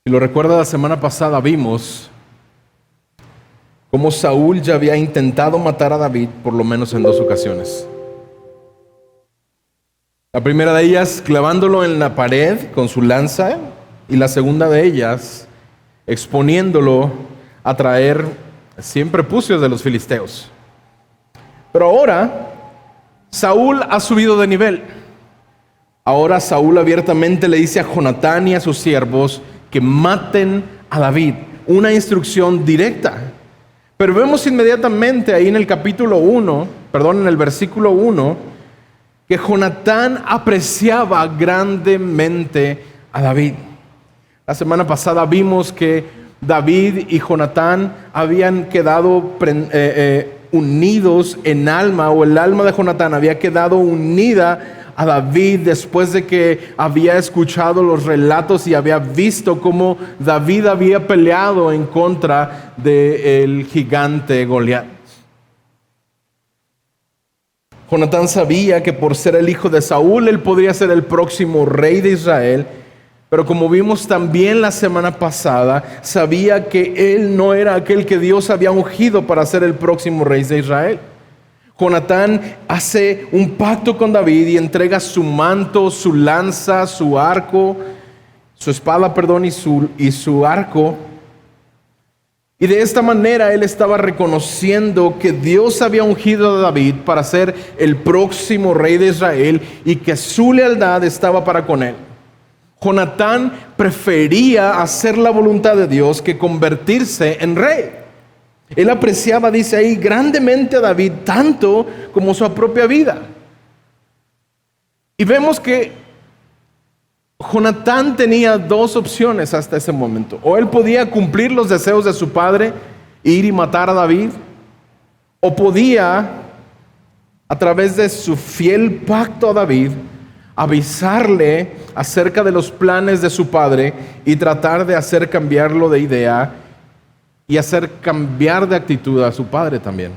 Si lo recuerda, la semana pasada vimos cómo Saúl ya había intentado matar a David por lo menos en 2 ocasiones. La primera de ellas clavándolo en la pared con su lanza, y la segunda de ellas exponiéndolo a traer 100 prepucios de los filisteos. Pero ahora Saúl ha subido de nivel. Ahora Saúl abiertamente le dice a Jonatán y a sus siervos que maten a David. Una instrucción directa. Pero vemos inmediatamente ahí en el en el versículo 1, que Jonatán apreciaba grandemente a David. La semana pasada vimos que David y Jonatán habían quedado unidos en alma, o el alma de Jonatán había quedado unida a David después de que había escuchado los relatos y había visto cómo David había peleado en contra del gigante Goliat. Jonatán sabía que por ser el hijo de Saúl, él podría ser el próximo rey de Israel, pero como vimos también la semana pasada, sabía que él no era aquel que Dios había ungido para ser el próximo rey de Israel. Jonatán hace un pacto con David y entrega su manto, su lanza, su arco, su espada, y su arco. Y de esta manera él estaba reconociendo que Dios había ungido a David para ser el próximo rey de Israel y que su lealtad estaba para con él. Jonatán prefería hacer la voluntad de Dios que convertirse en rey. Él apreciaba, dice ahí, grandemente a David, tanto como su propia vida. Y vemos que Jonatán tenía 2 opciones hasta ese momento. O él podía cumplir los deseos de su padre, ir y matar a David, o podía, a través de su fiel pacto a David, avisarle acerca de los planes de su padre y tratar de hacer cambiarlo de idea y hacer cambiar de actitud a su padre también.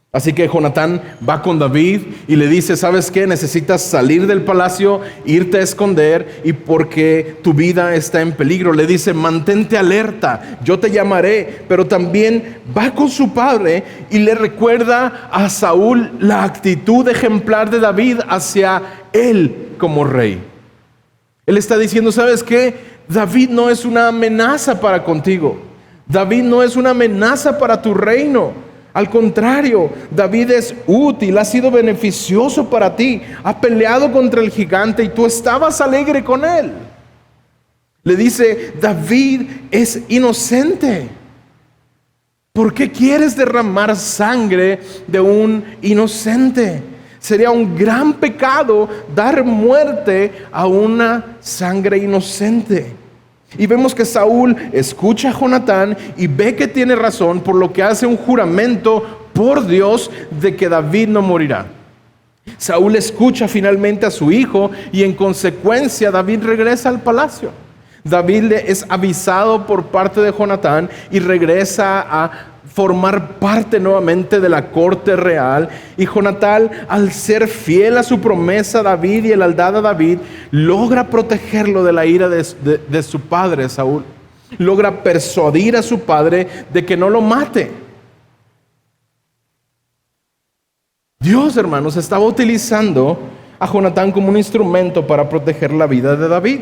Así que Jonatán va con David y le dice: ¿sabes qué? Necesitas salir del palacio, irte a esconder, y porque tu vida está en peligro. Le dice: mantente alerta, yo te llamaré. Pero también va con su padre y le recuerda a Saúl la actitud ejemplar de David hacia él como rey. Él está diciendo: ¿sabes qué? David no es una amenaza para contigo. David no es una amenaza para tu reino. Al contrario, David es útil, ha sido beneficioso para ti. Ha peleado contra el gigante y tú estabas alegre con él. Le dice: David es inocente. ¿Por qué quieres derramar sangre de un inocente? Sería un gran pecado dar muerte a una sangre inocente. Y vemos que Saúl escucha a Jonatán y ve que tiene razón, por lo que hace un juramento por Dios de que David no morirá. Saúl escucha finalmente a su hijo y en consecuencia David regresa al palacio. David es avisado por parte de Jonatán y regresa a formar parte nuevamente de la corte real. Y Jonatán, al ser fiel a su promesa a David y lealtad a David, logra protegerlo de la ira de su padre Saúl. Logra persuadir a su padre de que no lo mate. Dios, hermanos, estaba utilizando a Jonatán como un instrumento para proteger la vida de David.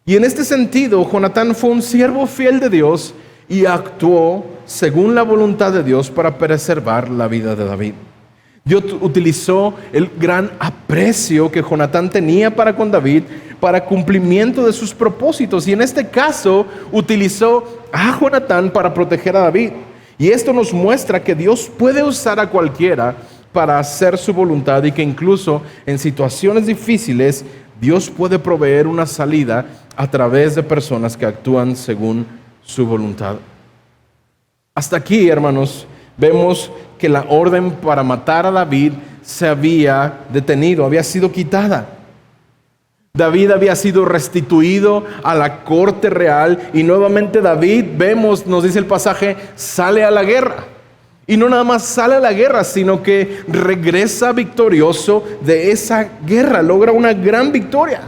Y en este sentido, Jonatán fue un siervo fiel de Dios y actuó según la voluntad de Dios para preservar la vida de David. Dios utilizó el gran aprecio que Jonatán tenía para con David para cumplimiento de sus propósitos. Y en este caso, utilizó a Jonatán para proteger a David. Y esto nos muestra que Dios puede usar a cualquiera para hacer su voluntad y que incluso en situaciones difíciles, Dios puede proveer una salida a través de personas que actúan según su voluntad. Hasta aquí, hermanos, vemos que la orden para matar a David se había detenido, había sido quitada. David había sido restituido a la corte real y nuevamente David, vemos, nos dice el pasaje, sale a la guerra. Y no nada más sale a la guerra, sino que regresa victorioso de esa guerra, logra una gran victoria.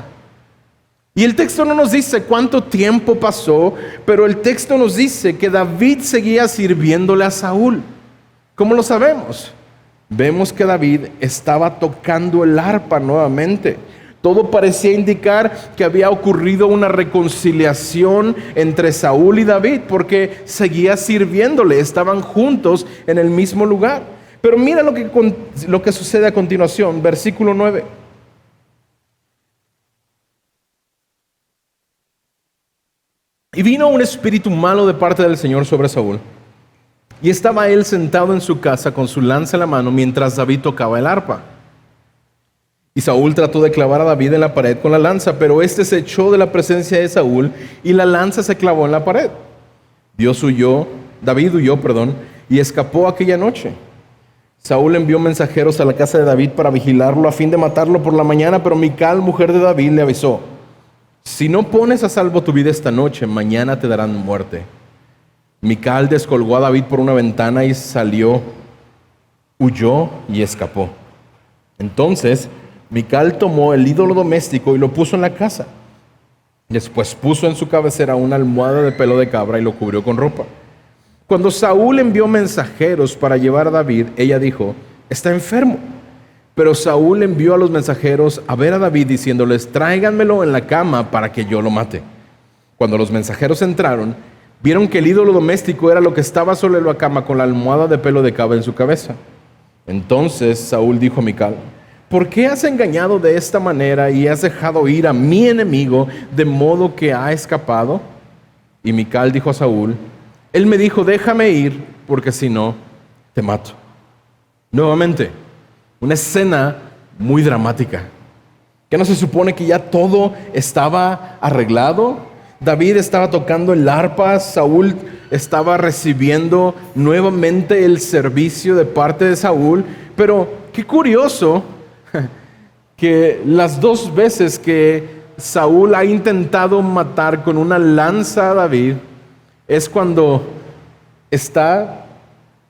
Y el texto no nos dice cuánto tiempo pasó, pero el texto nos dice que David seguía sirviéndole a Saúl. ¿Cómo lo sabemos? Vemos que David estaba tocando el arpa nuevamente. Todo parecía indicar que había ocurrido una reconciliación entre Saúl y David, porque seguía sirviéndole, estaban juntos en el mismo lugar. Pero mira lo que sucede a continuación, versículo 9. Y vino un espíritu malo de parte del Señor sobre Saúl. Y estaba él sentado en su casa con su lanza en la mano mientras David tocaba el arpa. Y Saúl trató de clavar a David en la pared con la lanza, pero éste se echó de la presencia de Saúl y la lanza se clavó en la pared. David huyó, y escapó aquella noche. Saúl envió mensajeros a la casa de David para vigilarlo a fin de matarlo por la mañana, pero Mical, mujer de David, le avisó: si no pones a salvo tu vida esta noche, mañana te darán muerte. Mical descolgó a David por una ventana y salió, huyó y escapó. Entonces Mical tomó el ídolo doméstico y lo puso en la casa. Después puso en su cabecera una almohada de pelo de cabra y lo cubrió con ropa. Cuando Saúl envió mensajeros para llevar a David, ella dijo: está enfermo. Pero Saúl envió a los mensajeros a ver a David diciéndoles: tráiganmelo en la cama para que yo lo mate. Cuando los mensajeros entraron, vieron que el ídolo doméstico era lo que estaba sobre la cama con la almohada de pelo de cabra en su cabeza. Entonces Saúl dijo a Mical: ¿por qué has engañado de esta manera y has dejado ir a mi enemigo de modo que ha escapado? Y Mical dijo a Saúl: él me dijo: déjame ir, porque si no, te mato. Nuevamente, una escena muy dramática. ¿Que no se supone que ya todo estaba arreglado? David estaba tocando el arpa, Saúl estaba recibiendo nuevamente el servicio de parte de Saúl. Pero qué curioso que las dos veces que Saúl ha intentado matar con una lanza a David es cuando está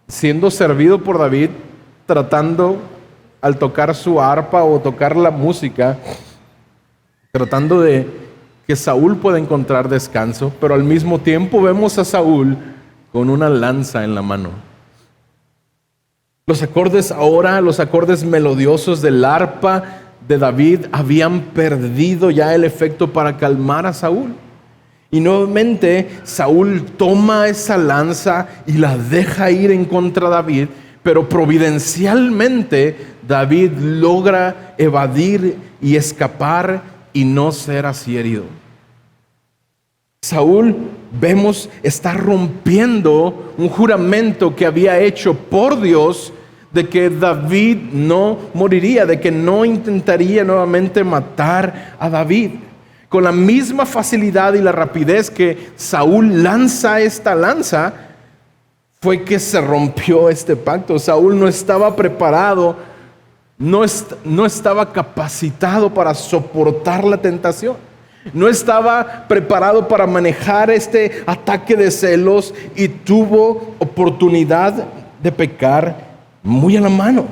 siendo servido por David, tratando al tocar su arpa o tocar la música, tratando de que Saúl pueda encontrar descanso, pero al mismo tiempo vemos a Saúl con una lanza en la mano. Los acordes melodiosos del arpa de David habían perdido ya el efecto para calmar a Saúl. Y nuevamente Saúl toma esa lanza y la deja ir en contra de David, pero providencialmente David logra evadir y escapar y no ser así herido. Saúl, vemos, está rompiendo un juramento que había hecho por Dios de que David no moriría, de que no intentaría nuevamente matar a David. Con la misma facilidad y la rapidez que Saúl lanza esta lanza, fue que se rompió este pacto. Saúl no estaba preparado, no estaba capacitado para soportar la tentación. No estaba preparado para manejar este ataque de celos y tuvo oportunidad de pecar muy a la mano.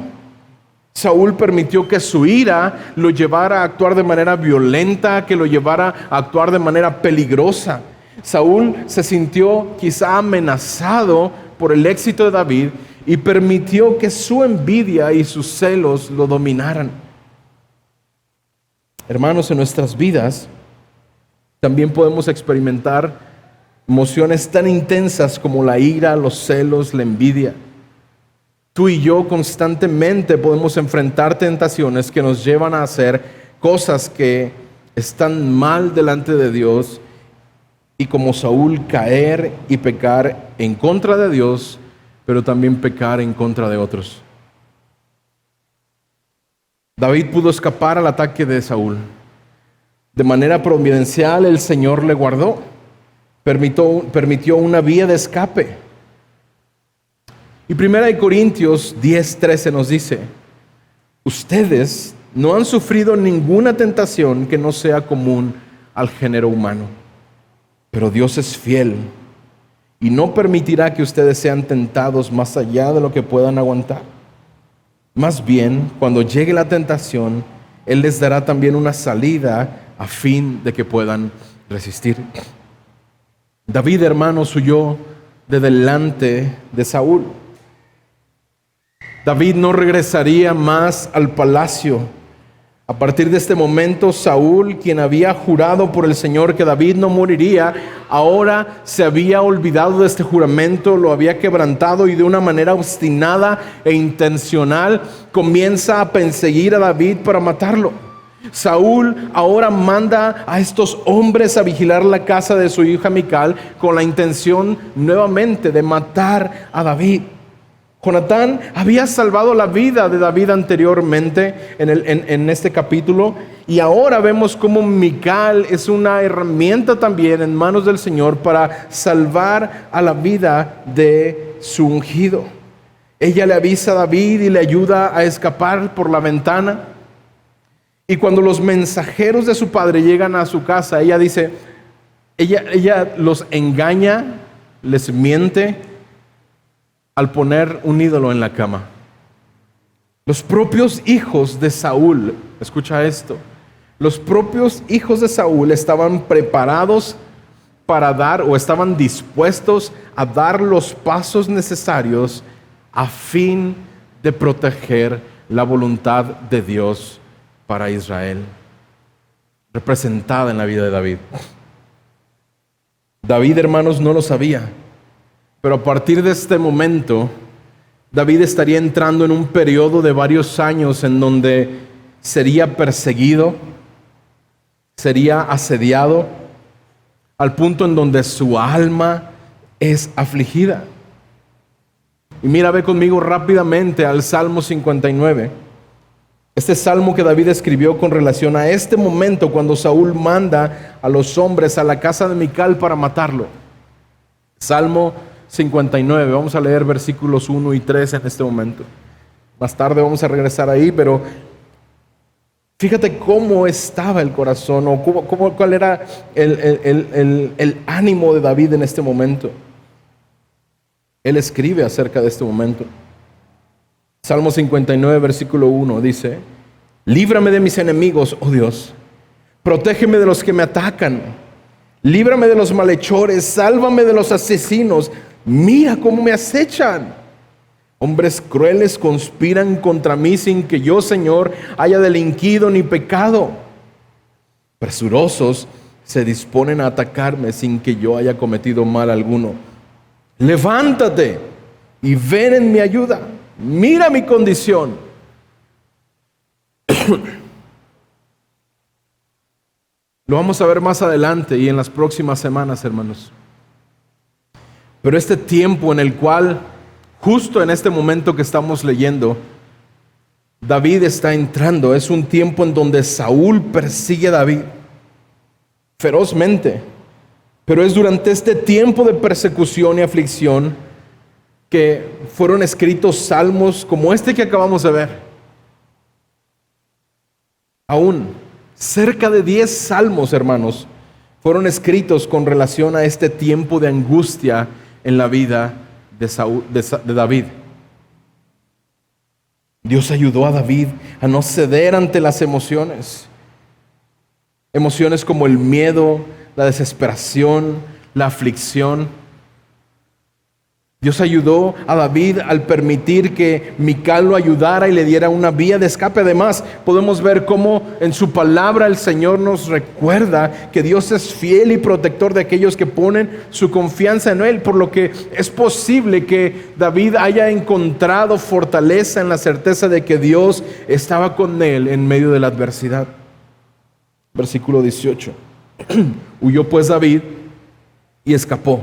Saúl permitió que su ira lo llevara a actuar de manera violenta, que lo llevara a actuar de manera peligrosa. Saúl se sintió quizá amenazado por el éxito de David y permitió que su envidia y sus celos lo dominaran. Hermanos, en nuestras vidas también podemos experimentar emociones tan intensas como la ira, los celos, la envidia. Tú y yo constantemente podemos enfrentar tentaciones que nos llevan a hacer cosas que están mal delante de Dios y, como Saúl, caer y pecar en contra de Dios, pero también pecar en contra de otros. David pudo escapar al ataque de Saúl. De manera providencial el Señor le guardó, permitió una vía de escape. Y 1 Corintios 10:13 nos dice: ustedes no han sufrido ninguna tentación que no sea común al género humano, pero Dios es fiel y no permitirá que ustedes sean tentados más allá de lo que puedan aguantar. Más bien, cuando llegue la tentación, Él les dará también una salida a fin de que puedan resistir. David, hermanos, huyó de delante de Saúl. David no regresaría más al palacio. A partir de este momento, Saúl, quien había jurado por el Señor que David no moriría, ahora se había olvidado de este juramento, lo había quebrantado y de una manera obstinada e intencional comienza a perseguir a David para matarlo. Saúl ahora manda a estos hombres a vigilar la casa de su hija Mical con la intención nuevamente de matar a David. Jonatán había salvado la vida de David anteriormente en este capítulo, y ahora vemos cómo Mical es una herramienta también en manos del Señor para salvar a la vida de su ungido. Ella le avisa a David y le ayuda a escapar por la ventana. Y cuando los mensajeros de su padre llegan a su casa, ella dice, ella los engaña, les miente al poner un ídolo en la cama. Los propios hijos de Saúl, escucha esto, los propios hijos de Saúl estaban preparados para dar, o estaban dispuestos a dar los pasos necesarios a fin de proteger la voluntad de Dios para Israel, representada en la vida de David. David, hermanos, no lo sabía, pero a partir de este momento, David estaría entrando en un periodo de varios años en donde sería perseguido, sería asediado, al punto en donde su alma es afligida. Y mira, ve conmigo rápidamente al Salmo 59. Este salmo que David escribió con relación a este momento cuando Saúl manda a los hombres a la casa de Mical para matarlo. Salmo 59, vamos a leer versículos 1 y 3 en este momento. Más tarde vamos a regresar ahí, pero fíjate cómo estaba el corazón, o cuál era el ánimo de David en este momento. Él escribe acerca de este momento. Salmo 59, versículo 1 dice: líbrame de mis enemigos, oh Dios, protégeme de los que me atacan, líbrame de los malhechores, sálvame de los asesinos, mira cómo me acechan. Hombres crueles conspiran contra mí sin que yo, Señor, haya delinquido ni pecado. Presurosos se disponen a atacarme sin que yo haya cometido mal alguno. Levántate y ven en mi ayuda. Mira mi condición. Lo vamos a ver más adelante y en las próximas semanas, hermanos. Pero este tiempo en el cual, justo en este momento que estamos leyendo, David está entrando, es un tiempo en donde Saúl persigue a David ferozmente. Pero es durante este tiempo de persecución y aflicción que fueron escritos salmos como este que acabamos de ver. Aún cerca de 10 salmos, hermanos, fueron escritos con relación a este tiempo de angustia en la vida de David. Dios ayudó a David a no ceder ante las emociones. Emociones como el miedo, la desesperación, la aflicción. Dios ayudó a David al permitir que Mical lo ayudara y le diera una vía de escape. Además, podemos ver cómo en su palabra el Señor nos recuerda que Dios es fiel y protector de aquellos que ponen su confianza en Él, por lo que es posible que David haya encontrado fortaleza en la certeza de que Dios estaba con él en medio de la adversidad. Versículo 18. Huyó pues David y escapó.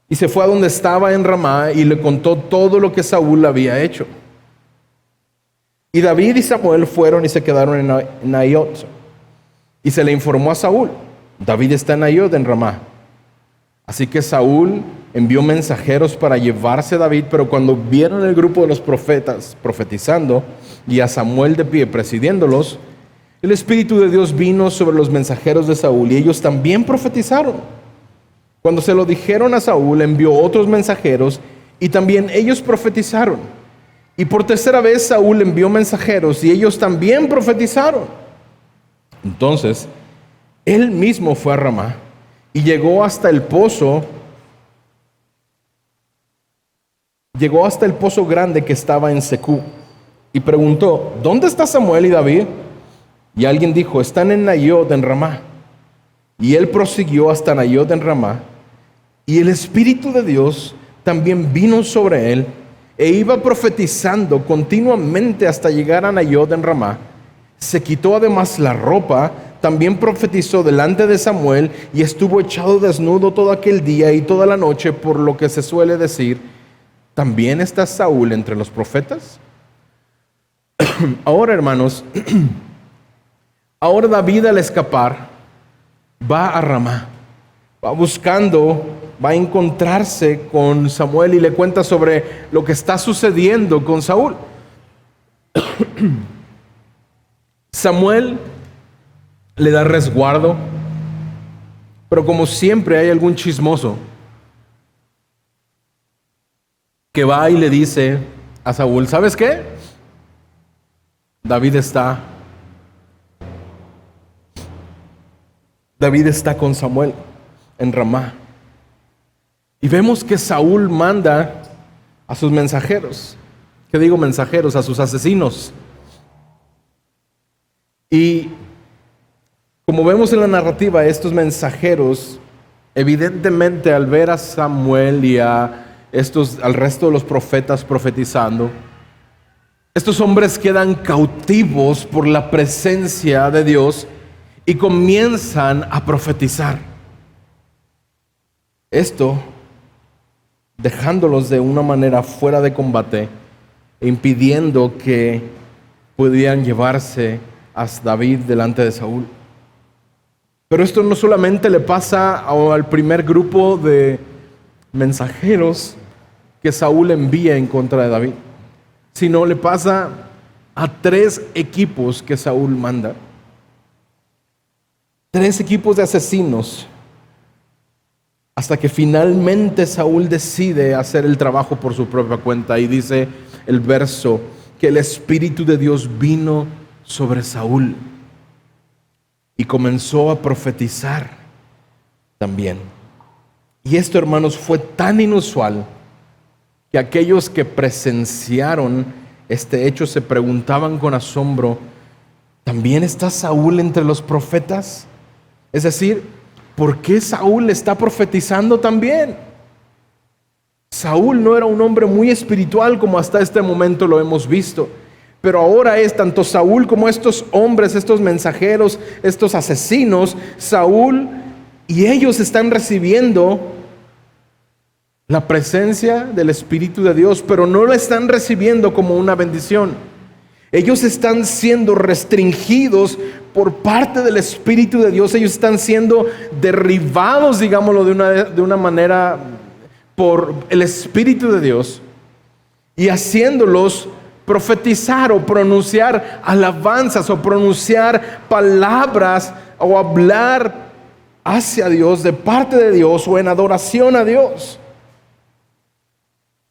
Y se fue a donde estaba en Ramá y le contó todo lo que Saúl había hecho. Y David y Samuel fueron y se quedaron en Naiot. Y se le informó a Saúl: David está en Naiot, en Ramá. Así que Saúl envió mensajeros para llevarse a David, pero cuando vieron el grupo de los profetas profetizando y a Samuel de pie presidiéndolos, el Espíritu de Dios vino sobre los mensajeros de Saúl y ellos también profetizaron. Cuando se lo dijeron a Saúl, envió otros mensajeros y también ellos profetizaron. Y por tercera vez Saúl envió mensajeros y ellos también profetizaron. Entonces Él mismo fue a Ramá y llegó hasta el pozo grande que estaba en Secú y preguntó: ¿dónde está Samuel y David? Y alguien dijo: están en Nayot en Ramá. Y él prosiguió hasta Nayot en Ramá, y el Espíritu de Dios también vino sobre él, e iba profetizando continuamente hasta llegar a Nayot en Ramá. Se quitó además la ropa, también profetizó delante de Samuel, y estuvo echado desnudo todo aquel día y toda la noche, por lo que se suele decir: ¿también está Saúl entre los profetas? Ahora, hermanos, ahora David, al escapar, va a Ramá, va a encontrarse con Samuel y le cuenta sobre lo que está sucediendo con Saúl. Samuel le da resguardo, pero como siempre hay algún chismoso que va y le dice a Saúl: ¿sabes qué? David está con Samuel en Ramá. Y vemos que Saúl manda a sus mensajeros. ¿Qué digo mensajeros? A sus asesinos. Y como vemos en la narrativa, estos mensajeros, evidentemente al ver a Samuel y al resto de los profetas profetizando, estos hombres quedan cautivos por la presencia de Dios y comienzan a profetizar. Esto dejándolos de una manera fuera de combate e impidiendo que pudieran llevarse a David delante de Saúl. Pero esto no solamente le pasa al primer grupo de mensajeros que Saúl envía en contra de David, sino le pasa a 3 equipos que Saúl manda. 3 equipos de asesinos, hasta que finalmente Saúl decide hacer el trabajo por su propia cuenta. Y dice el verso que el Espíritu de Dios vino sobre Saúl y comenzó a profetizar también. Y esto, hermanos, fue tan inusual que aquellos que presenciaron este hecho se preguntaban con asombro: ¿también está Saúl entre los profetas? Es decir, ¿por qué Saúl está profetizando también? Saúl no era un hombre muy espiritual como hasta este momento lo hemos visto, pero ahora es tanto Saúl como estos hombres, estos mensajeros, estos asesinos, Saúl y ellos están recibiendo la presencia del Espíritu de Dios, pero no lo están recibiendo como una bendición. Ellos están siendo restringidos por parte del Espíritu de Dios. Ellos están siendo derribados, digámoslo de una manera, por el Espíritu de Dios, y haciéndolos profetizar o pronunciar alabanzas o pronunciar palabras o hablar hacia Dios, de parte de Dios o en adoración a Dios.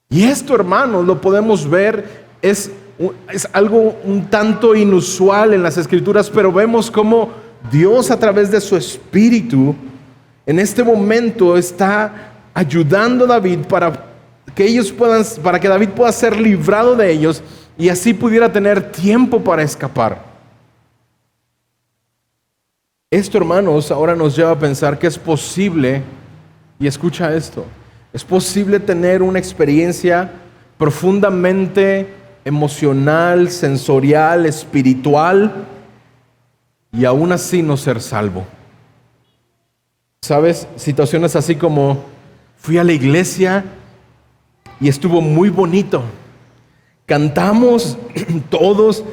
Y esto, hermanos, lo podemos ver, es algo un tanto inusual en las Escrituras, pero vemos cómo Dios, a través de su Espíritu, en este momento está ayudando a David para que David pueda ser librado de ellos y así pudiera tener tiempo para escapar. Esto, hermanos, ahora nos lleva a pensar que es posible, y escucha esto, es posible tener una experiencia profundamente emocional, sensorial, espiritual, y aún así no ser salvo. ¿Sabes? Situaciones así como: fui a la iglesia y estuvo muy bonito. Cantamos todos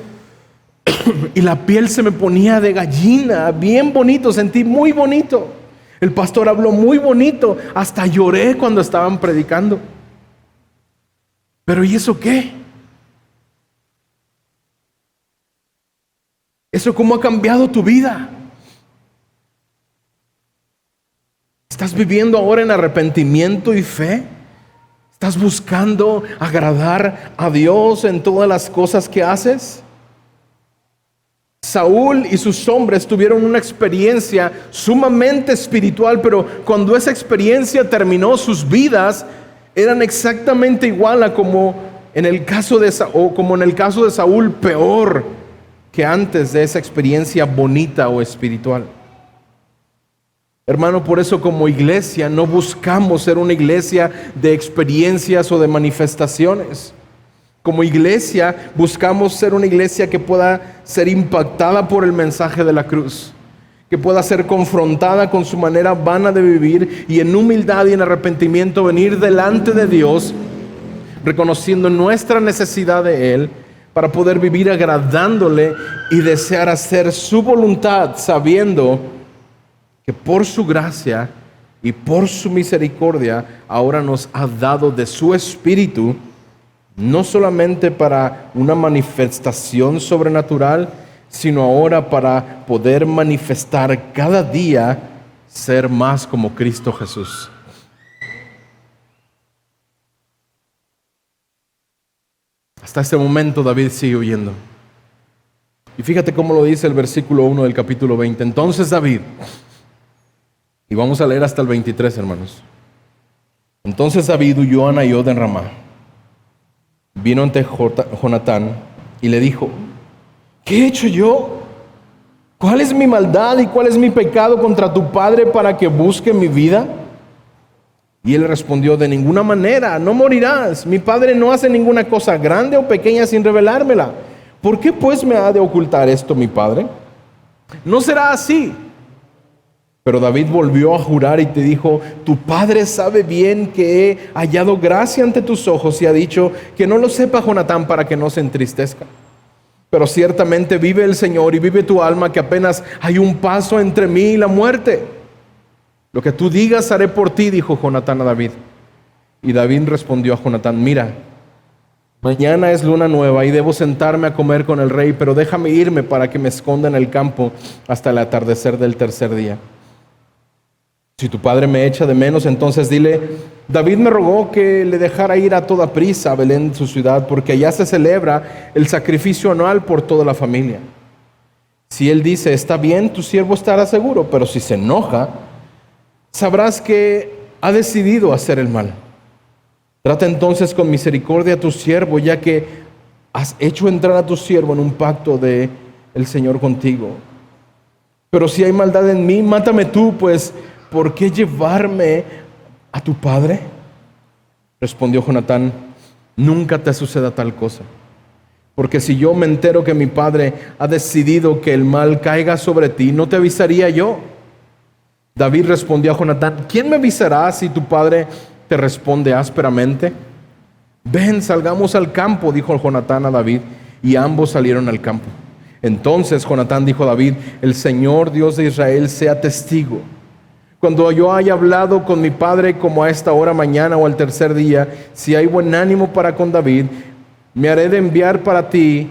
y la piel se me ponía de gallina, bien bonito, sentí muy bonito. El pastor habló muy bonito, hasta lloré cuando estaban predicando. Pero ¿y eso qué? ¿Eso cómo ha cambiado tu vida? ¿Estás viviendo ahora en arrepentimiento y fe? ¿Estás buscando agradar a Dios en todas las cosas que haces? Saúl y sus hombres tuvieron una experiencia sumamente espiritual, pero cuando esa experiencia terminó, sus vidas eran exactamente igual a como en el caso de Saúl, peor que antes de esa experiencia bonita o espiritual. Hermano, por eso como iglesia no buscamos ser una iglesia de experiencias o de manifestaciones. Como iglesia buscamos ser una iglesia que pueda ser impactada por el mensaje de la cruz, que pueda ser confrontada con su manera vana de vivir y en humildad y en arrepentimiento venir delante de Dios, reconociendo nuestra necesidad de Él, para poder vivir agradándole y desear hacer su voluntad, sabiendo que por su gracia y por su misericordia ahora nos ha dado de su Espíritu, no solamente para una manifestación sobrenatural, sino ahora para poder manifestar cada día ser más como Cristo Jesús. Hasta este momento David sigue huyendo. Y fíjate cómo lo dice el versículo 1 del capítulo 20. Entonces David, y vamos a leer hasta el 23, hermanos. Entonces David huyó a Naiot en Ramá. Vino ante Jonatán y le dijo: ¿qué he hecho yo? ¿Cuál es mi maldad y cuál es mi pecado contra tu padre para que busque mi vida? Y él respondió: de ninguna manera, no morirás. Mi padre no hace ninguna cosa grande o pequeña sin revelármela. ¿Por qué pues me ha de ocultar esto mi padre? No será así. Pero David volvió a jurar y te dijo: tu padre sabe bien que he hallado gracia ante tus ojos, y ha dicho que no lo sepa Jonatán para que no se entristezca. Pero ciertamente vive el Señor y vive tu alma, que apenas hay un paso entre mí y la muerte. Lo que tú digas haré por ti, dijo Jonatán a David. Y David respondió a Jonatán: mira, mañana es luna nueva y debo sentarme a comer con el rey, pero déjame irme para que me esconda en el campo hasta el atardecer del tercer día. Si tu padre me echa de menos, entonces dile: David me rogó que le dejara ir a toda prisa a Belén, su ciudad, porque allá se celebra el sacrificio anual por toda la familia. Si él dice: está bien, tu siervo estará seguro, pero si se enoja, sabrás que ha decidido hacer el mal. Trata entonces con misericordia a tu siervo, ya que has hecho entrar a tu siervo en un pacto de el Señor contigo. Pero si hay maldad en mí, mátame tú, pues ¿por qué llevarme a tu padre? Respondió Jonatán: nunca te suceda tal cosa, porque si yo me entero que mi padre ha decidido que el mal caiga sobre ti, ¿no te avisaría yo? David respondió a Jonatán: ¿quién me avisará si tu padre te responde ásperamente? Ven, salgamos al campo, dijo Jonatán a David, y ambos salieron al campo. Entonces Jonatán dijo a David: el Señor Dios de Israel sea testigo. Cuando yo haya hablado con mi padre como a esta hora mañana o al tercer día, si hay buen ánimo para con David, me haré enviar a ti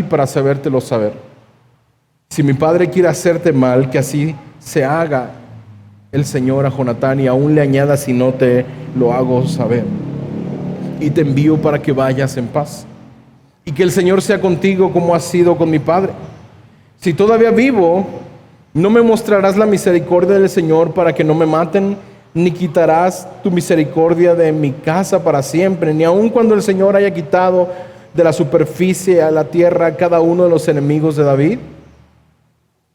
para hacértelo saber. Si mi padre quiere hacerte mal, que así se haga el Señor a Jonatán, y aún le añada si no te lo hago saber. Y te envío para que vayas en paz. Y que el Señor sea contigo como ha sido con mi padre. Si todavía vivo, no me mostrarás la misericordia del Señor para que no me maten, ni quitarás tu misericordia de mi casa para siempre, ni aun cuando el Señor haya quitado de la superficie a la tierra a cada uno de los enemigos de David.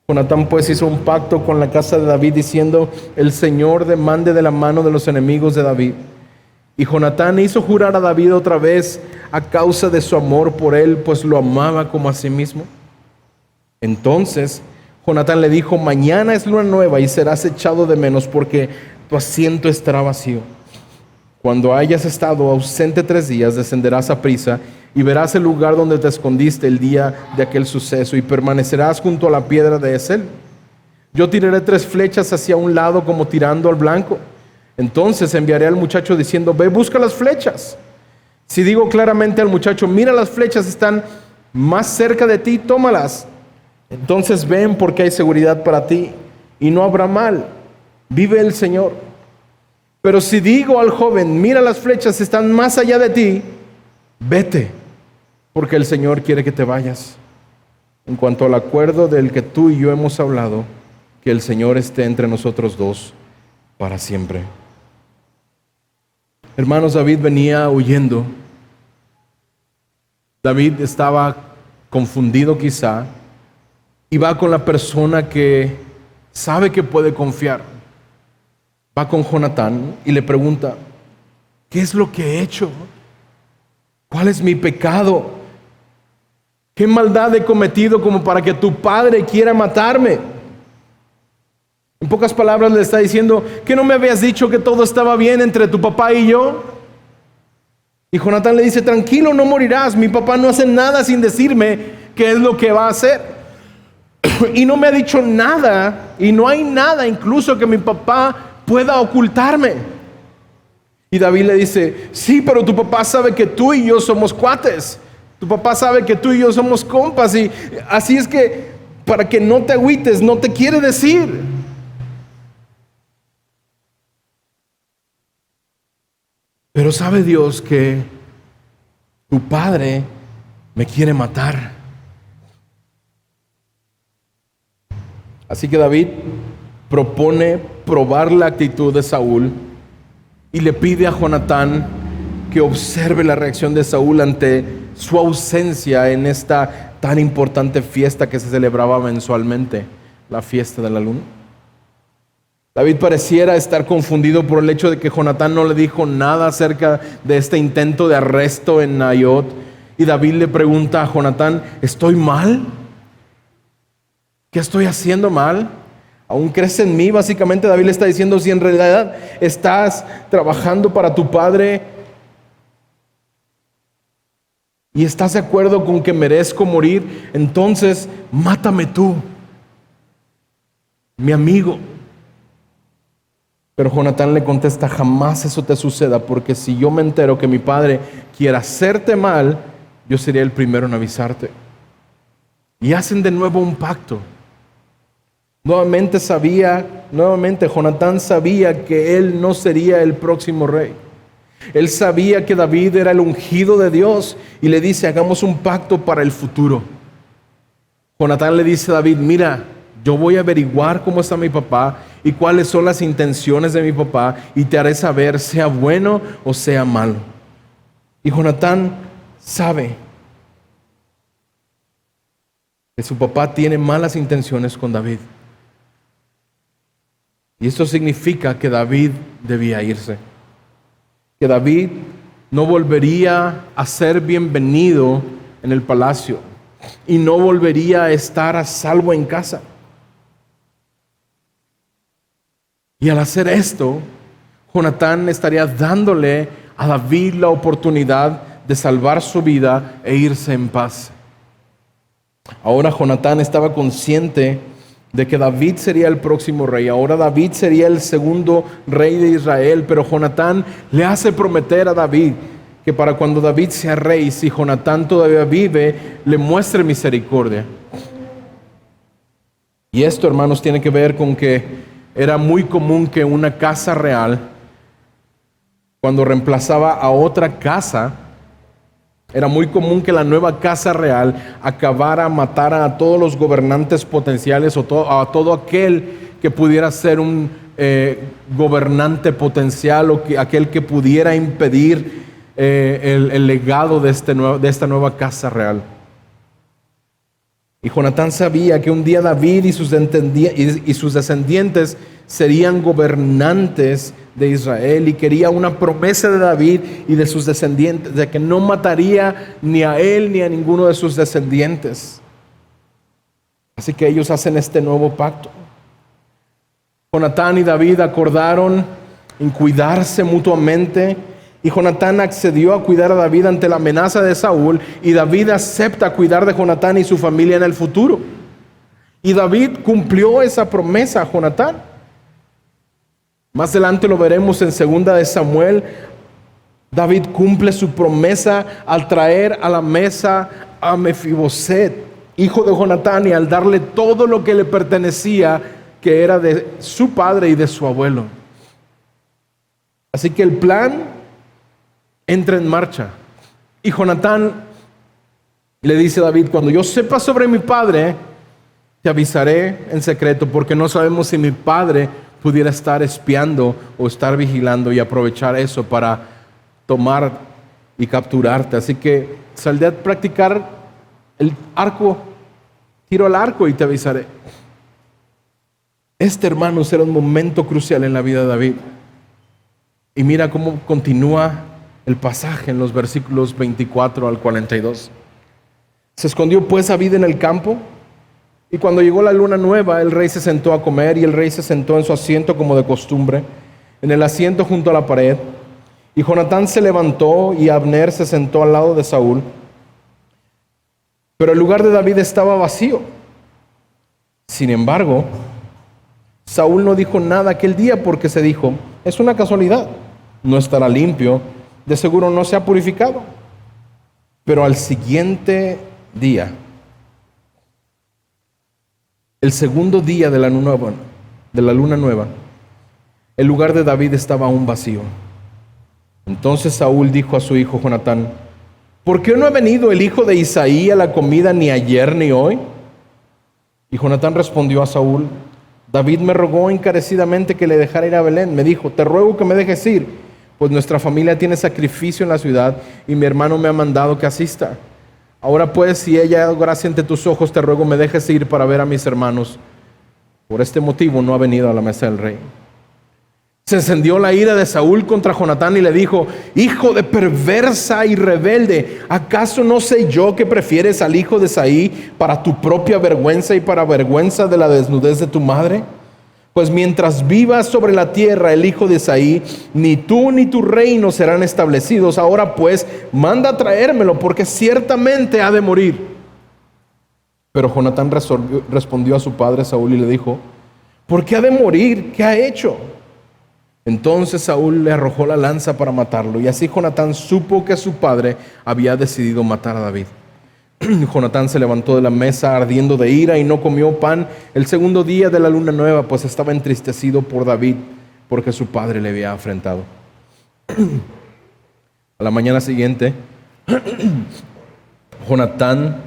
Jonatán pues hizo un pacto con la casa de David diciendo: el Señor demande de la mano de los enemigos de David. Y Jonatán hizo jurar a David otra vez a causa de su amor por él, pues lo amaba como a sí mismo. Entonces Jonatán le dijo: mañana es luna nueva y serás echado de menos, porque tu asiento estará vacío. Cuando hayas estado ausente 3 días, descenderás a prisa y verás el lugar donde te escondiste el día de aquel suceso, y permanecerás junto a la piedra de Esel. Yo tiraré 3 flechas hacia un lado como tirando al blanco. Entonces enviaré al muchacho diciendo: ve, busca las flechas. Si digo claramente al muchacho: mira, las flechas están más cerca de ti, tómalas. Entonces ven, porque hay seguridad para ti y no habrá mal. Vive el Señor. Pero si digo al joven: mira, las flechas están más allá de ti, vete, porque el Señor quiere que te vayas. En cuanto al acuerdo del que tú y yo hemos hablado, que el Señor esté entre nosotros dos para siempre. Hermanos, David venía huyendo. David estaba confundido quizá, y va con la persona que sabe que puede confiar. Va con Jonatán y le pregunta: ¿qué es lo que he hecho? ¿Cuál es mi pecado? ¿Qué maldad he cometido como para que tu padre quiera matarme? En pocas palabras le está diciendo: ¿que no me habías dicho que todo estaba bien entre tu papá y yo? Y Jonatán le dice: tranquilo, no morirás. Mi papá no hace nada sin decirme qué es lo que va a hacer. Y no me ha dicho nada, y no hay nada incluso que mi papá pueda ocultarme. Y David le dice: sí, pero tu papá sabe que tú y yo somos cuates. Tu papá sabe que tú y yo somos compas, y así es que para que no te agüites, no te quiere decir. Pero sabe Dios que tu padre me quiere matar. Así que David propone probar la actitud de Saúl y le pide a Jonatán que observe la reacción de Saúl ante su ausencia en esta tan importante fiesta que se celebraba mensualmente, la fiesta de la luna. David pareciera estar confundido por el hecho de que Jonatán no le dijo nada acerca de este intento de arresto en Naiot. Y David le pregunta a Jonatán: ¿estoy mal? ¿Qué estoy haciendo mal? ¿Aún crees en mí? Básicamente David le está diciendo: si en realidad estás trabajando para tu padre y estás de acuerdo con que merezco morir, entonces mátame tú, mi amigo. Pero Jonatán le contesta: jamás eso te suceda, porque si yo me entero que mi padre quiere hacerte mal, yo sería el primero en avisarte. Y hacen de nuevo un pacto. Nuevamente Jonatán sabía que él no sería el próximo rey. Él sabía que David era el ungido de Dios y le dice: hagamos un pacto para el futuro. Jonatán le dice a David: mira, yo voy a averiguar cómo está mi papá y cuáles son las intenciones de mi papá, y te haré saber, sea bueno o sea malo. Y Jonatán sabe que su papá tiene malas intenciones con David. Y esto significa que David debía irse. Que David no volvería a ser bienvenido en el palacio y no volvería a estar a salvo en casa. Y al hacer esto, Jonatán estaría dándole a David la oportunidad de salvar su vida e irse en paz. Ahora Jonatán estaba consciente de que David sería el próximo rey. Ahora David sería el segundo rey de Israel, pero Jonatán le hace prometer a David que para cuando David sea rey, si Jonatán todavía vive, le muestre misericordia. Y esto, hermanos, tiene que ver con que era muy común que una casa real, cuando reemplazaba a otra casa, era muy común que la nueva casa real matara a todos los gobernantes potenciales o a todo aquel que pudiera ser un gobernante potencial o aquel que pudiera impedir el legado de esta nueva casa real. Y Jonatán sabía que un día David y sus descendientes serían gobernantes de Israel, y quería una promesa de David y de sus descendientes de que no mataría ni a él ni a ninguno de sus descendientes. Así que ellos hacen este nuevo pacto. Jonatán y David acordaron en cuidarse mutuamente, y Jonatán accedió a cuidar a David ante la amenaza de Saúl, y David acepta cuidar de Jonatán y su familia en el futuro. Y David cumplió esa promesa a Jonatán. Más adelante lo veremos en 2 de Samuel. David cumple su promesa al traer a la mesa a Mefiboset, hijo de Jonatán, y al darle todo lo que le pertenecía, que era de su padre y de su abuelo. Así que el plan entra en marcha, y Jonatán Y le dice David: cuando yo sepa sobre mi padre, te avisaré en secreto, porque no sabemos si mi padre pudiera estar espiando o estar vigilando y aprovechar eso para tomar y capturarte. Así que saldré a practicar el arco, tiro al arco y te avisaré. Este, hermanos, era un momento crucial en la vida de David. Y mira cómo continúa el pasaje en los versículos 24 al 42. Se escondió pues David en el campo, y cuando llegó la luna nueva, el rey se sentó a comer, y el rey se sentó en su asiento como de costumbre, en el asiento junto a la pared. Y Jonatán se levantó, y Abner se sentó al lado de Saúl. Pero el lugar de David estaba vacío. Sin embargo, Saúl no dijo nada aquel día, porque se dijo: es una casualidad, no estará limpio, de seguro no se ha purificado. Pero al siguiente día, el segundo día de la luna nueva, el lugar de David estaba aún vacío. Entonces Saúl dijo a su hijo Jonatán: ¿por qué no ha venido el hijo de Isaí a la comida ni ayer ni hoy? Y Jonatán respondió a Saúl: David me rogó encarecidamente que le dejara ir a Belén. Me dijo: te ruego que me dejes ir, pues nuestra familia tiene sacrificio en la ciudad y mi hermano me ha mandado que asista. Ahora pues, si ella ha gracia ante tus ojos, te ruego me dejes ir para ver a mis hermanos. Por este motivo no ha venido a la mesa del rey. Se encendió la ira de Saúl contra Jonatán y le dijo: hijo de perversa y rebelde, ¿acaso no sé yo que prefieres al hijo de Isaí para tu propia vergüenza y para vergüenza de la desnudez de tu madre? Pues mientras vivas sobre la tierra el hijo de Isaí, ni tú ni tu reino serán establecidos. Ahora pues, manda a traérmelo, porque ciertamente ha de morir. Pero Jonatán respondió a su padre Saúl y le dijo: ¿por qué ha de morir? ¿Qué ha hecho? Entonces Saúl le arrojó la lanza para matarlo, y así Jonatán supo que su padre había decidido matar a David. Jonatán se levantó de la mesa ardiendo de ira y no comió pan el segundo día de la luna nueva, pues estaba entristecido por David, porque su padre le había afrentado. A la mañana siguiente, Jonatán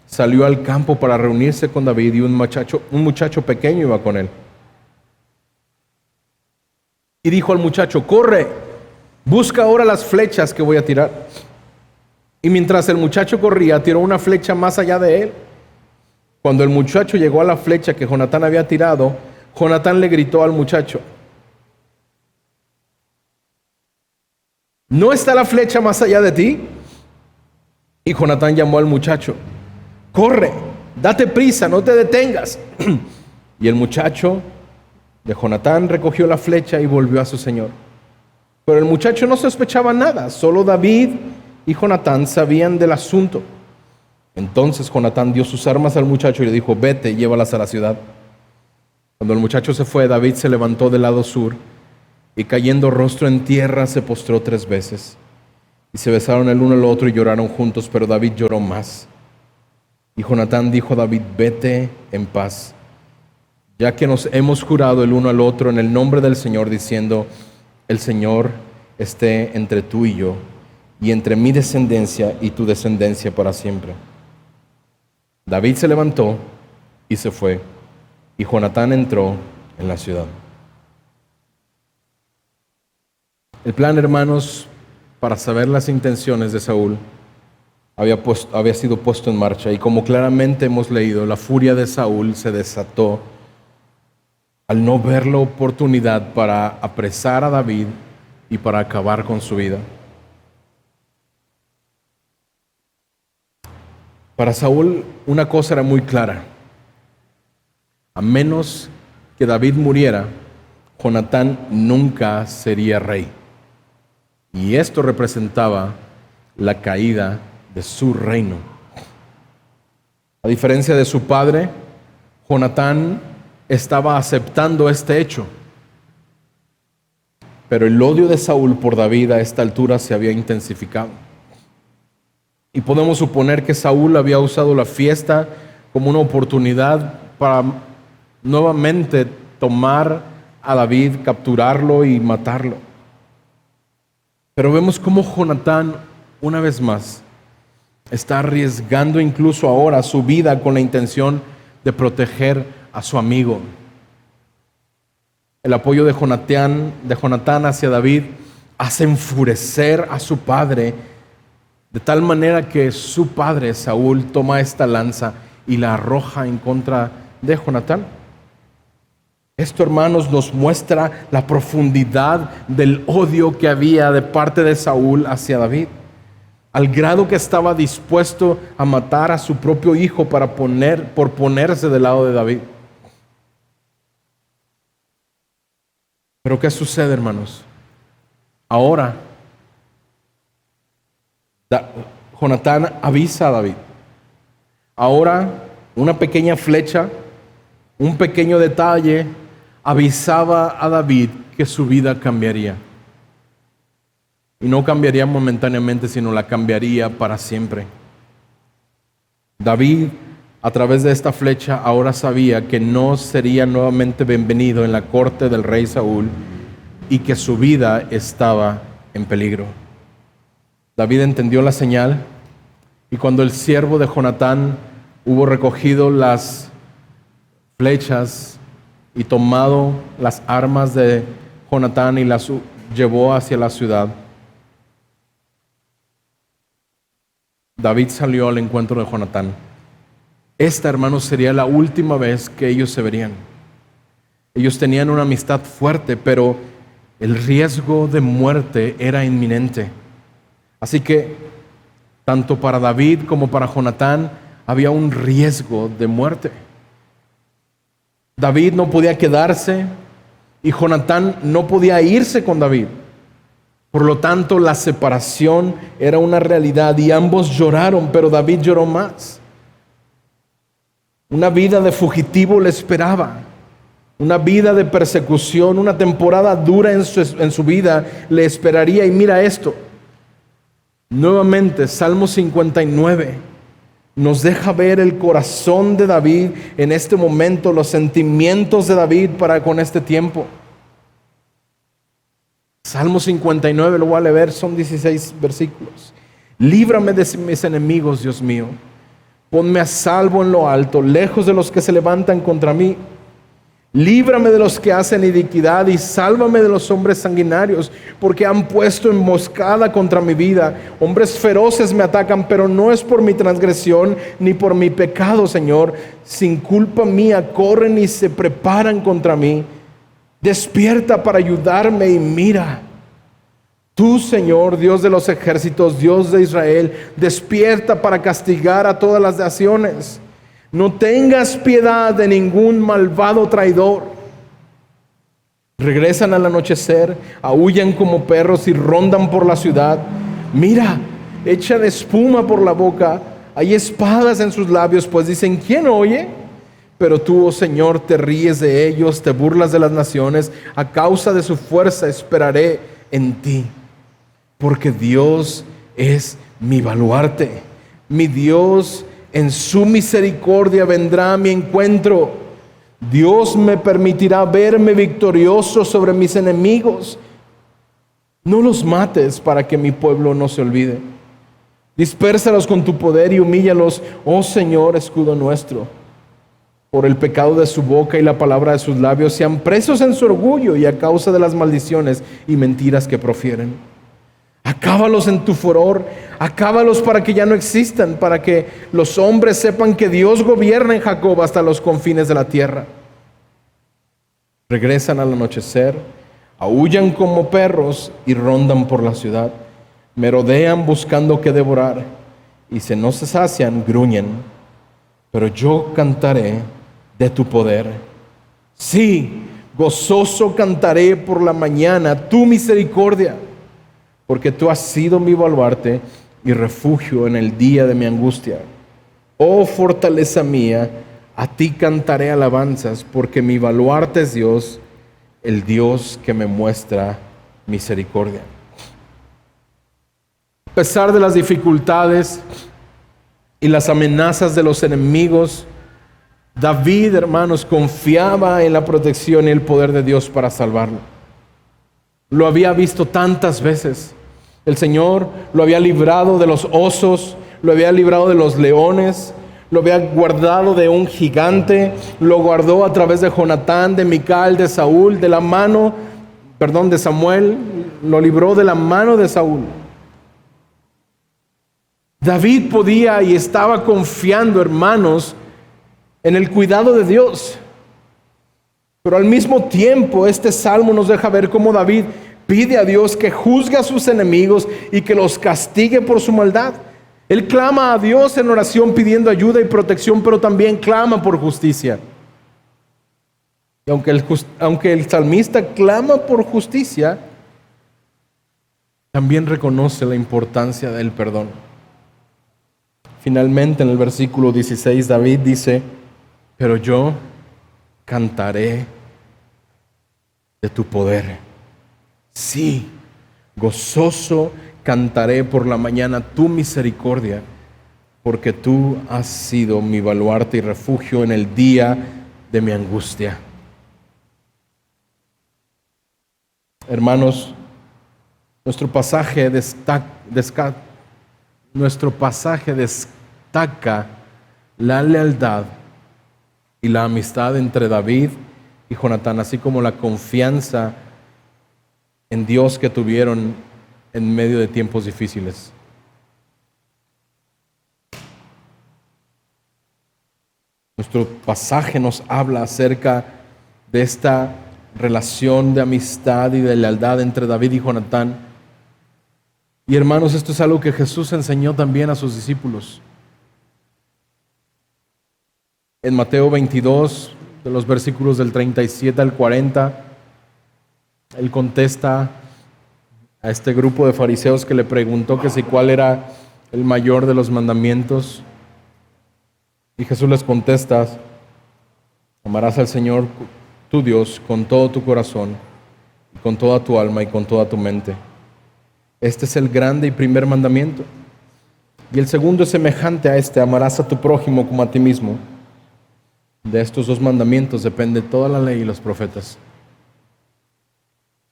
salió al campo para reunirse con David, y un muchacho pequeño iba con él. Y dijo al muchacho: corre, busca ahora las flechas que voy a tirar. Y mientras el muchacho corría, tiró una flecha más allá de él. Cuando el muchacho llegó a la flecha que Jonatán había tirado, Jonatán le gritó al muchacho: ¿no está la flecha más allá de ti? Y Jonatán llamó al muchacho: corre, date prisa, no te detengas. Y el muchacho de Jonatán recogió la flecha y volvió a su señor. Pero el muchacho no sospechaba nada, solo David y Jonatán sabían del asunto. Entonces Jonatán dio sus armas al muchacho y le dijo: vete, llévalas a la ciudad. Cuando el muchacho se fue, David se levantó del lado sur y, cayendo rostro en tierra, se postró 3 veces. Y se besaron el uno al otro y lloraron juntos, pero David lloró más. Y Jonatán dijo a David: vete en paz, ya que nos hemos jurado el uno al otro en el nombre del Señor, diciendo: el Señor esté entre tú y yo, y entre mi descendencia y tu descendencia para siempre. David se levantó y se fue, y Jonatán entró en la ciudad. El plan, hermanos, para saber las intenciones de Saúl había sido puesto en marcha, y como claramente hemos leído, la furia de Saúl se desató al no ver la oportunidad para apresar a David y para acabar con su vida. Para Saúl una cosa era muy clara: a menos que David muriera, Jonatán nunca sería rey. Y esto representaba la caída de su reino. A diferencia de su padre, Jonatán estaba aceptando este hecho. Pero el odio de Saúl por David a esta altura se había intensificado. Y podemos suponer que Saúl había usado la fiesta como una oportunidad para nuevamente tomar a David, capturarlo y matarlo. Pero vemos cómo Jonatán, una vez más, está arriesgando incluso ahora su vida con la intención de proteger a su amigo. El apoyo de Jonatán hacia David hace enfurecer a su padre, de tal manera que su padre Saúl toma esta lanza y la arroja en contra de Jonatán. Esto, hermanos, nos muestra la profundidad del odio que había de parte de Saúl hacia David, al grado que estaba dispuesto a matar a su propio hijo por ponerse del lado de David. Pero ¿qué sucede, hermanos? Ahora, Jonatán avisa a David. Ahora, una pequeña flecha, un pequeño detalle, avisaba a David que su vida cambiaría. Y no cambiaría momentáneamente, sino la cambiaría para siempre. David, a través de esta flecha, ahora sabía que no sería nuevamente bienvenido en la corte del rey Saúl y que su vida estaba en peligro. David entendió la señal, y cuando el siervo de Jonatán hubo recogido las flechas y tomado las armas de Jonatán y las llevó hacia la ciudad, David salió al encuentro de Jonatán. Esta, hermanos, sería la última vez que ellos se verían. Ellos tenían una amistad fuerte, pero el riesgo de muerte era inminente. Así que, tanto para David como para Jonatán, había un riesgo de muerte. David no podía quedarse y Jonatán no podía irse con David. Por lo tanto, la separación era una realidad y ambos lloraron, pero David lloró más. Una vida de fugitivo le esperaba. Una vida de persecución, una temporada dura en su vida le esperaría. Y mira esto. Nuevamente, Salmo 59 nos deja ver el corazón de David en este momento, los sentimientos de David para con este tiempo. Salmo 59, lo voy a leer, son 16 versículos. Líbrame de mis enemigos, Dios mío. Ponme a salvo en lo alto, lejos de los que se levantan contra mí. Líbrame de los que hacen iniquidad y sálvame de los hombres sanguinarios, porque han puesto emboscada contra mi vida. Hombres feroces me atacan, pero no es por mi transgresión ni por mi pecado, Señor. Sin culpa mía corren y se preparan contra mí. Despierta para ayudarme y mira. Tú, Señor, Dios de los ejércitos, Dios de Israel, despierta para castigar a todas las naciones. No tengas piedad de ningún malvado traidor. Regresan al anochecer, aúllan como perros y rondan por la ciudad. Mira, echan espuma por la boca, hay espadas en sus labios, pues dicen, ¿quién oye? Pero tú, oh Señor, te ríes de ellos, te burlas de las naciones. A causa de su fuerza esperaré en ti, porque Dios es mi baluarte, mi Dios. En su misericordia vendrá a mi encuentro. Dios me permitirá verme victorioso sobre mis enemigos. No los mates para que mi pueblo no se olvide. Dispérsalos con tu poder y humíllalos, oh Señor, escudo nuestro. Por el pecado de su boca y la palabra de sus labios, sean presos en su orgullo y a causa de las maldiciones y mentiras que profieren. Acábalos en tu furor, acábalos para que ya no existan, para que los hombres sepan que Dios gobierna en Jacob hasta los confines de la tierra. Regresan al anochecer, aúllan como perros y rondan por la ciudad. Merodean buscando qué devorar y si no se sacian, gruñen. Pero yo cantaré de tu poder. Sí, gozoso cantaré por la mañana tu misericordia. Porque tú has sido mi baluarte y refugio en el día de mi angustia. Oh fortaleza mía, a ti cantaré alabanzas, porque mi baluarte es Dios, el Dios que me muestra misericordia. A pesar de las dificultades y las amenazas de los enemigos, David, hermanos, confiaba en la protección y el poder de Dios para salvarlo. Lo había visto tantas veces. El Señor lo había librado de los osos, lo había librado de los leones, lo había guardado de un gigante, lo guardó a través de Jonatán, de Mical, de Saúl, de Samuel, lo libró de la mano de Saúl. David podía y estaba confiando, hermanos, en el cuidado de Dios. Pero al mismo tiempo, este salmo nos deja ver cómo David pide a Dios que juzgue a sus enemigos y que los castigue por su maldad. Él clama a Dios en oración pidiendo ayuda y protección, pero también clama por justicia. Y aunque el salmista clama por justicia, también reconoce la importancia del perdón. Finalmente, en el versículo 16, David dice: pero yo cantaré de tu poder. Sí, gozoso cantaré por la mañana tu misericordia, porque tú has sido mi baluarte y refugio en el día de mi angustia. Hermanos, nuestro pasaje destaca la lealtad y la amistad entre David y Jonatán, así como la confianza en Dios que tuvieron en medio de tiempos difíciles. Nuestro pasaje nos habla acerca de esta relación de amistad y de lealtad entre David y Jonatán. Y hermanos, esto es algo que Jesús enseñó también a sus discípulos. En Mateo 22, de los versículos del 37 al 40, Él contesta a este grupo de fariseos que le preguntó que si cuál era el mayor de los mandamientos. Y Jesús les contesta: amarás al Señor tu Dios con todo tu corazón, con toda tu alma y con toda tu mente. Este es el grande y primer mandamiento. Y el segundo es semejante a este: amarás a tu prójimo como a ti mismo. De estos dos mandamientos depende toda la ley y los profetas.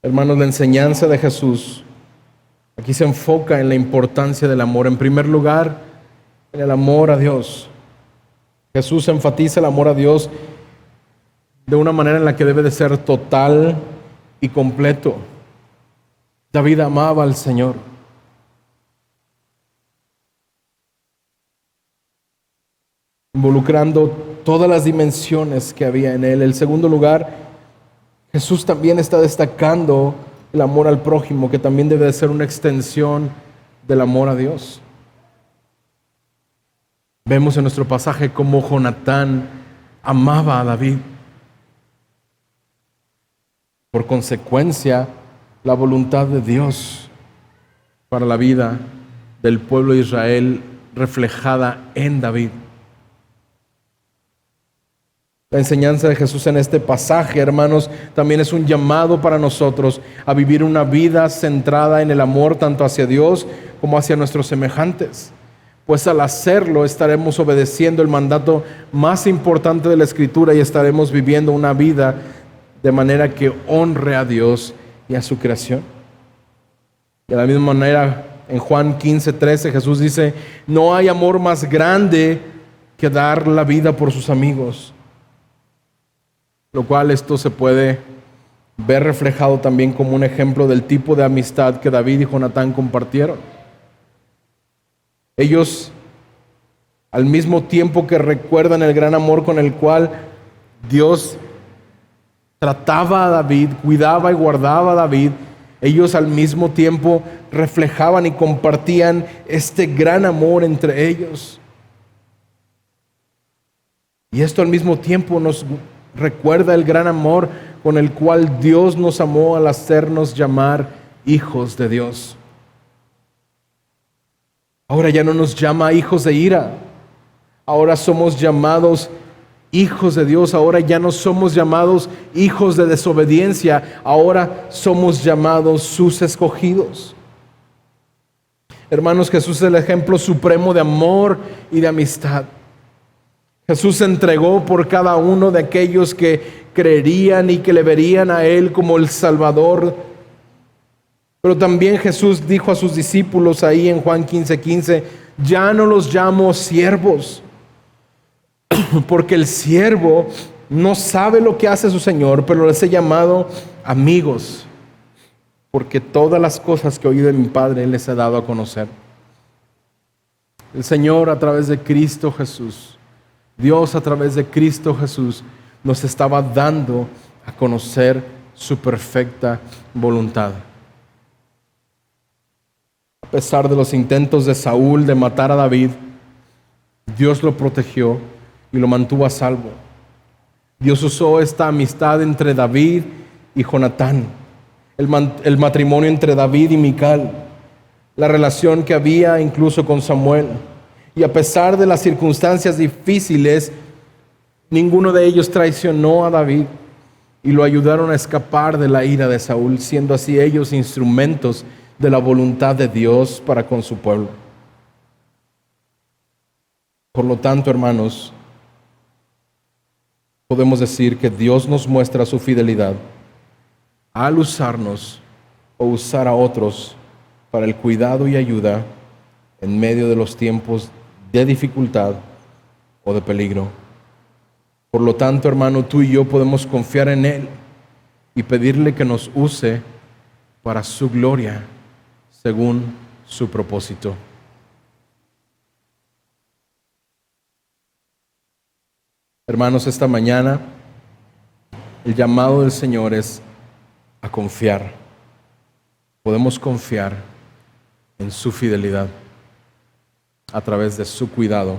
Hermanos, la enseñanza de Jesús aquí se enfoca en la importancia del amor. En primer lugar, en el amor a Dios. Jesús enfatiza el amor a Dios de una manera en la que debe de ser total y completo. David amaba al Señor. Involucrando todas las dimensiones que había en él. En segundo lugar, Jesús también está destacando el amor al prójimo, que también debe de ser una extensión del amor a Dios. Vemos en nuestro pasaje cómo Jonatán amaba a David. Por consecuencia, la voluntad de Dios para la vida del pueblo de Israel reflejada en David. La enseñanza de Jesús en este pasaje, hermanos, también es un llamado para nosotros a vivir una vida centrada en el amor tanto hacia Dios como hacia nuestros semejantes. Pues al hacerlo estaremos obedeciendo el mandato más importante de la Escritura y estaremos viviendo una vida de manera que honre a Dios y a su creación. De la misma manera, en Juan 15:13, Jesús dice: no hay amor más grande que dar la vida por sus amigos. Lo cual esto se puede ver reflejado también como un ejemplo del tipo de amistad que David y Jonatán compartieron. Ellos, al mismo tiempo que recuerdan el gran amor con el cual Dios trataba a David, cuidaba y guardaba a David, ellos al mismo tiempo reflejaban y compartían este gran amor entre ellos. Y esto al mismo tiempo nos recuerda el gran amor con el cual Dios nos amó al hacernos llamar hijos de Dios. Ahora ya no nos llama hijos de ira. Ahora somos llamados hijos de Dios. Ahora ya no somos llamados hijos de desobediencia. Ahora somos llamados sus escogidos. Hermanos, Jesús es el ejemplo supremo de amor y de amistad. Jesús se entregó por cada uno de aquellos que creerían y que le verían a Él como el Salvador. Pero también Jesús dijo a sus discípulos ahí en Juan 15:15: ya no los llamo siervos, porque el siervo no sabe lo que hace su Señor, pero les he llamado amigos, porque todas las cosas que oí de mi Padre les he dado a conocer. El Señor a través de Cristo Jesús, Dios a través de Cristo Jesús, nos estaba dando a conocer su perfecta voluntad. A pesar de los intentos de Saúl de matar a David, Dios lo protegió y lo mantuvo a salvo. Dios usó esta amistad entre David y Jonatán, el matrimonio entre David y Mical, la relación que había incluso con Samuel. Y a pesar de las circunstancias difíciles, ninguno de ellos traicionó a David y lo ayudaron a escapar de la ira de Saúl, siendo así ellos instrumentos de la voluntad de Dios para con su pueblo. Por lo tanto, hermanos, podemos decir que Dios nos muestra su fidelidad al usarnos o usar a otros para el cuidado y ayuda en medio de los tiempos de dificultad o de peligro. Por lo tanto, hermano, tú y yo podemos confiar en Él y pedirle que nos use para su gloria, según su propósito. Hermanos, esta mañana el llamado del Señor es a confiar. Podemos confiar en su fidelidad a través de su cuidado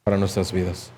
para nuestras vidas.